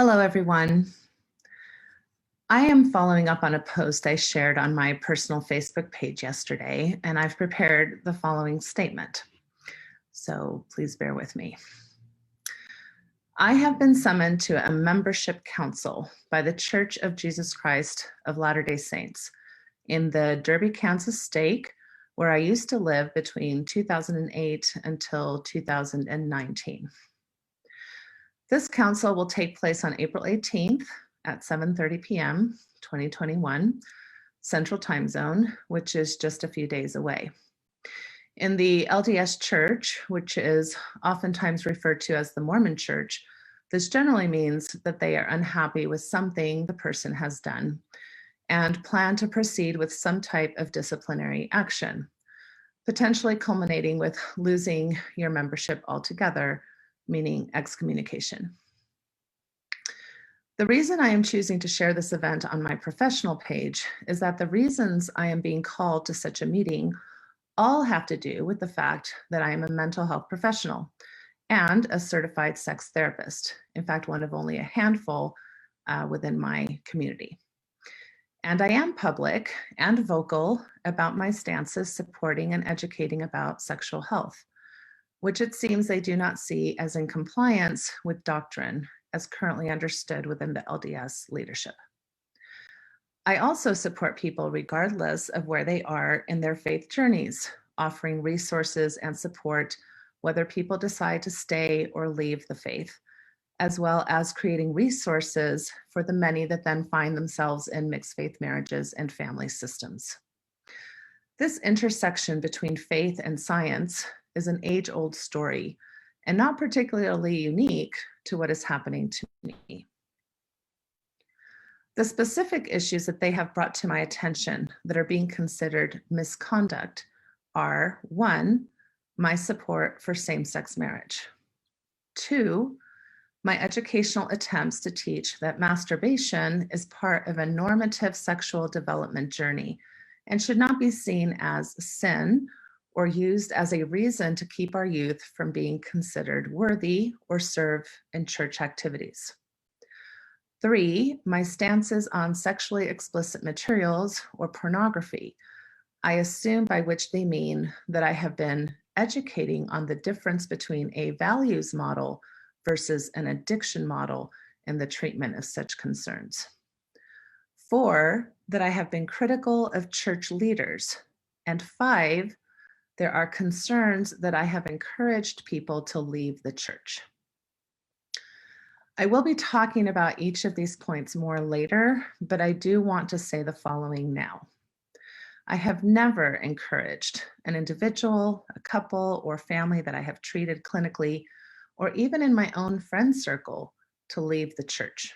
Hello, everyone. I am following up on a post I shared on my personal Facebook page yesterday, and I've prepared the following statement. So please bear with me. I have been summoned to a membership council by the Church of Jesus Christ of Latter-day Saints in the Derby, Kansas stake, where I used to live between 2008 until 2019. This council will take place on April 18th at 7:30 p.m., 2021, Central Time Zone, which is just a few days away. In the LDS Church, which is oftentimes referred to as the Mormon Church, this generally means that they are unhappy with something the person has done and plan to proceed with some type of disciplinary action, potentially culminating with losing your membership altogether, meaning excommunication. The reason I am choosing to share this event on my professional page is that the reasons I am being called to such a meeting all have to do with the fact that I am a mental health professional and a certified sex therapist. In fact, one of only a handful within my community. And I am public and vocal about my stances supporting and educating about sexual health, which it seems they do not see as in compliance with doctrine as currently understood within the LDS leadership. I also support people regardless of where they are in their faith journeys, offering resources and support whether people decide to stay or leave the faith, as well as creating resources for the many that then find themselves in mixed faith marriages and family systems. This intersection between faith and science is an age-old story and not particularly unique to what is happening to me. The specific issues that they have brought to my attention that are being considered misconduct are: 1, my support for same-sex marriage; 2, my educational attempts to teach that masturbation is part of a normative sexual development journey and should not be seen as sin or used as a reason to keep our youth from being considered worthy or serve in church activities; 3, my stances on sexually explicit materials or pornography. I assume by which they mean that I have been educating on the difference between a values model versus an addiction model in the treatment of such concerns; 4, that I have been critical of church leaders; and 5, there are concerns that I have encouraged people to leave the church. I will be talking about each of these points more later, but I do want to say the following now. I have never encouraged an individual, a couple, or family that I have treated clinically, or even in my own friend circle, to leave the church.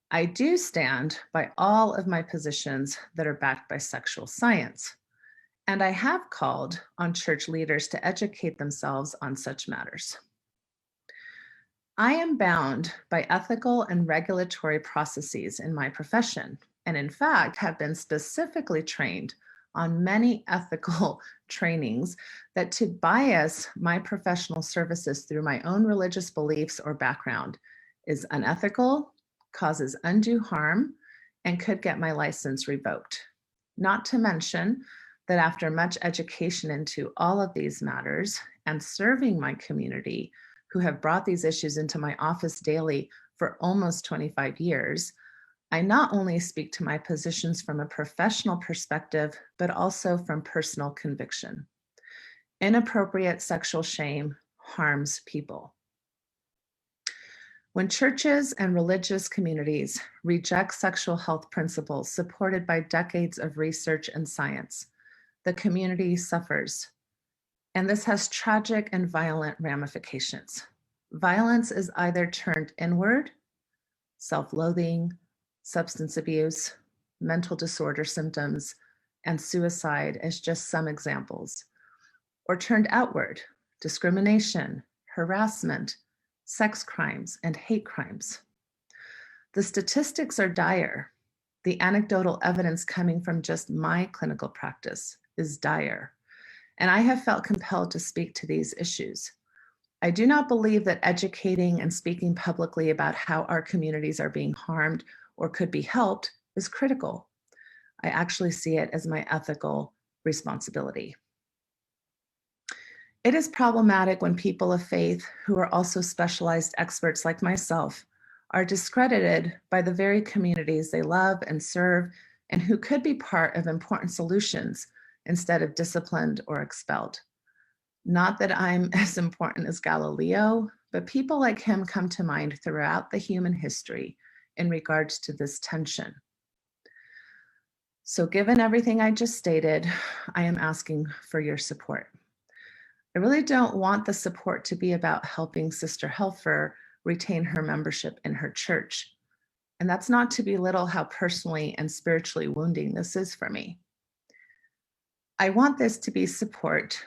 I do stand by all of my positions that are backed by sexual science, and I have called on church leaders to educate themselves on such matters. I am bound by ethical and regulatory processes in my profession, and in fact have been specifically trained on many ethical trainings that to bias my professional services through my own religious beliefs or background is unethical, causes undue harm, and could get my license revoked. Not to mention that after much education into all of these matters and serving my community, who have brought these issues into my office daily for almost 25 years, I not only speak to my positions from a professional perspective, but also from personal conviction. Inappropriate sexual shame harms people. When churches and religious communities reject sexual health principles supported by decades of research and science, the community suffers. And this has tragic and violent ramifications. Violence is either turned inward, self-loathing, substance abuse, mental disorder symptoms, and suicide as just some examples, or turned outward, discrimination, harassment, sex crimes, and hate crimes. The statistics are dire. The anecdotal evidence coming from just my clinical practice is dire, and I have felt compelled to speak to these issues. I do not believe that educating and speaking publicly about how our communities are being harmed or could be helped is critical. I actually see it as my ethical responsibility. It is problematic when people of faith, who are also specialized experts like myself, are discredited by the very communities they love and serve and who could be part of important solutions instead of disciplined or expelled. Not that I'm as important as Galileo, but people like him come to mind throughout the human history in regards to this tension. So given everything I just stated, I am asking for your support. I really don't want the support to be about helping Sister Helfer retain her membership in her church. And that's not to belittle how personally and spiritually wounding this is for me. I want this to be support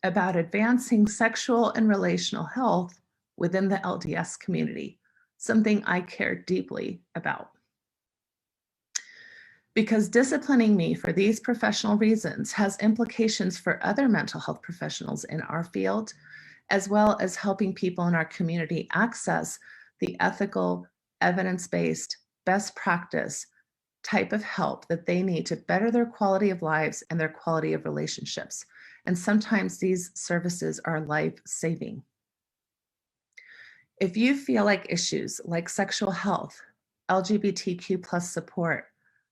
about advancing sexual and relational health within the LDS community, something I care deeply about. Because disciplining me for these professional reasons has implications for other mental health professionals in our field, as well as helping people in our community access the ethical, evidence-based, best practice type of help that they need to better their quality of lives and their quality of relationships. And sometimes these services are life-saving. If you feel like issues like sexual health, LGBTQ+ support,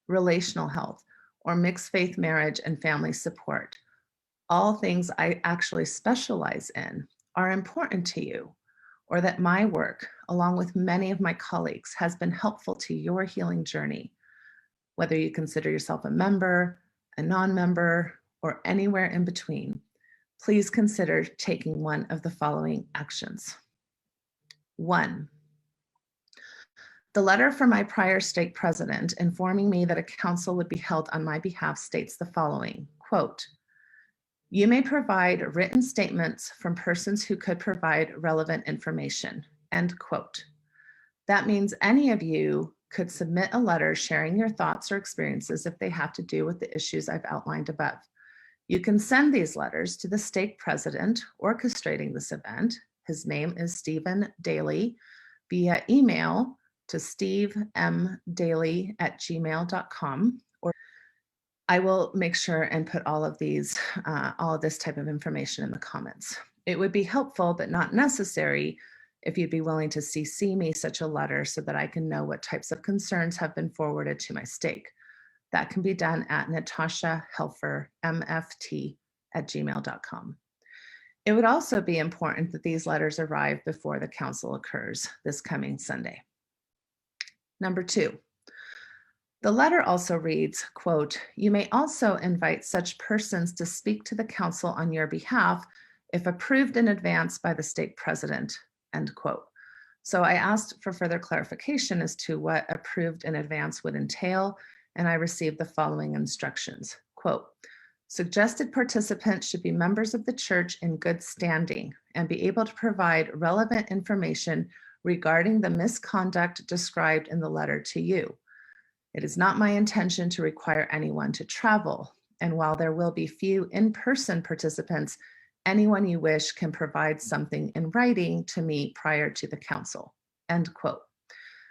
relational health, or mixed faith marriage and family support, all things I actually specialize in, are important to you, or that my work, along with many of my colleagues, has been helpful to your healing journey, whether you consider yourself a member, a non-member, or anywhere in between, please consider taking one of the following actions. 1, the letter from my prior stake president informing me that a council would be held on my behalf states the following, quote, "You may provide written statements from persons who could provide relevant information," end quote. That means any of you could submit a letter sharing your thoughts or experiences if they have to do with the issues I've outlined above. You can send these letters to the stake president orchestrating this event. His name is Stephen Daley, via email to stevemdaley@gmail.com, or I will make sure and put all of this type of information in the comments. It would be helpful, but not necessary, if you'd be willing to CC me such a letter so that I can know what types of concerns have been forwarded to my stake. That can be done at natashahelfermft@gmail.com. It would also be important that these letters arrive before the council occurs this coming Sunday. Number 2, the letter also reads, quote, "You may also invite such persons to speak to the council on your behalf if approved in advance by the stake president," end quote. So I asked for further clarification as to what approved in advance would entail, and I received the following instructions, quote, "Suggested participants should be members of the church in good standing and be able to provide relevant information regarding the misconduct described in the letter to you. It is not my intention to require anyone to travel, and while there will be few in-person participants, anyone you wish can provide something in writing to me prior to the council," end quote.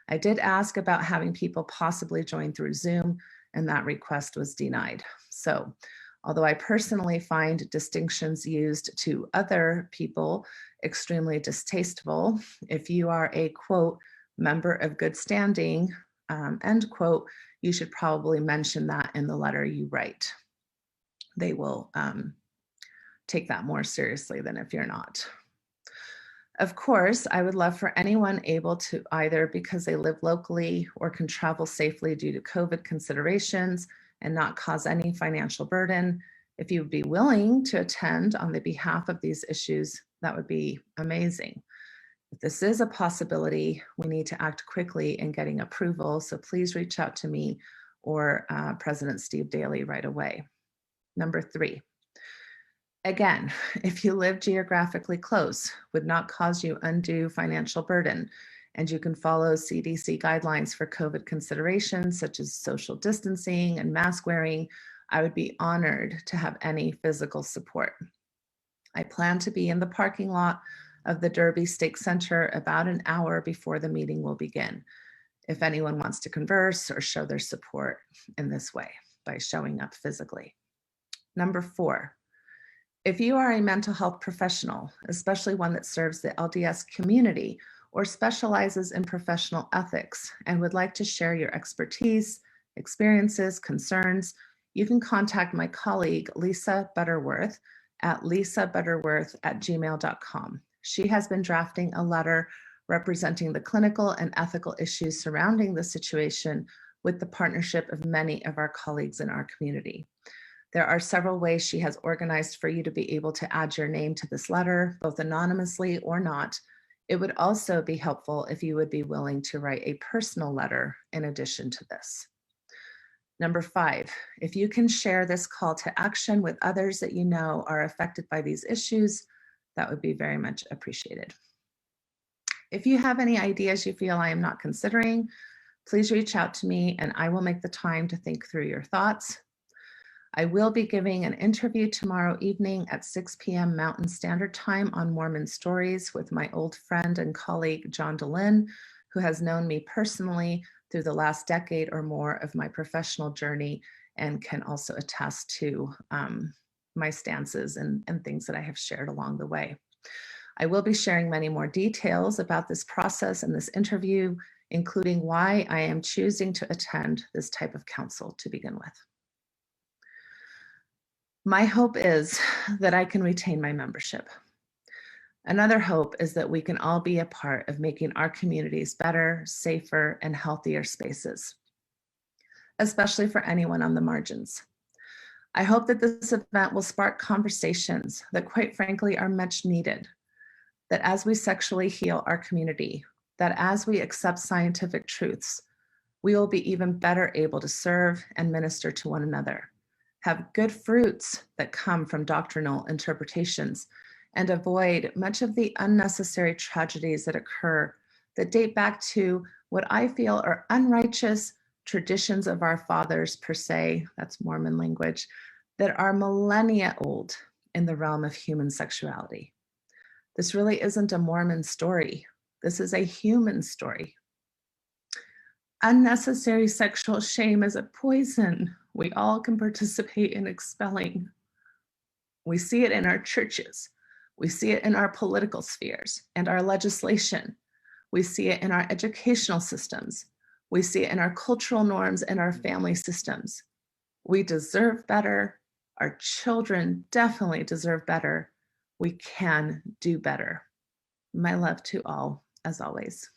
I did ask about having people possibly join through Zoom, and that request was denied. So, although I personally find distinctions used to other people extremely distasteful, if you are a, quote, "member of good standing," end quote, you should probably mention that in the letter you write. They will take that more seriously than if you're not. Of course, I would love for anyone able to, either because they live locally or can travel safely due to COVID considerations and not cause any financial burden, if you would be willing to attend on the behalf of these issues, that would be amazing. If this is a possibility, we need to act quickly in getting approval, so please reach out to me or President Steve Daley right away. Number 3, again, if you live geographically close, would not cause you undue financial burden, and you can follow CDC guidelines for COVID considerations such as social distancing and mask wearing, I would be honored to have any physical support. I plan to be in the parking lot of the Derby Stake Center about an hour before the meeting will begin, if anyone wants to converse or show their support in this way by showing up physically. Number 4, if you are a mental health professional, especially one that serves the LDS community or specializes in professional ethics and would like to share your expertise, experiences, concerns, you can contact my colleague, Lisa Butterworth, at lisabutterworth@gmail.com. She has been drafting a letter representing the clinical and ethical issues surrounding the situation with the partnership of many of our colleagues in our community. There are several ways she has organized for you to be able to add your name to this letter, both anonymously or not. It would also be helpful if you would be willing to write a personal letter in addition to this. Number 5, if you can share this call to action with others that you know are affected by these issues, that would be very much appreciated. If you have any ideas you feel I am not considering, please reach out to me and I will make the time to think through your thoughts. I will be giving an interview tomorrow evening at 6 p.m. Mountain Standard Time on Mormon Stories with my old friend and colleague, John Daley, who has known me personally through the last decade or more of my professional journey and can also attest to my stances and things that I have shared along the way. I will be sharing many more details about this process and this interview, including why I am choosing to attend this type of counsel to begin with. My hope is that I can retain my membership. Another hope is that we can all be a part of making our communities better, safer, and healthier spaces, especially for anyone on the margins. I hope that this event will spark conversations that, quite frankly, are much needed, that as we sexually heal our community, that as we accept scientific truths, we will be even better able to serve and minister to one another, have good fruits that come from doctrinal interpretations, and avoid much of the unnecessary tragedies that occur that date back to what I feel are unrighteous traditions of our fathers per se, that's Mormon language, that are millennia old in the realm of human sexuality. This really isn't a Mormon story. This is a human story. Unnecessary sexual shame is a poison we all can participate in expelling. We see it in our churches. We see it in our political spheres and our legislation. We see it in our educational systems. We see it in our cultural norms and our family systems. We deserve better. Our children definitely deserve better. We can do better. My love to all, as always.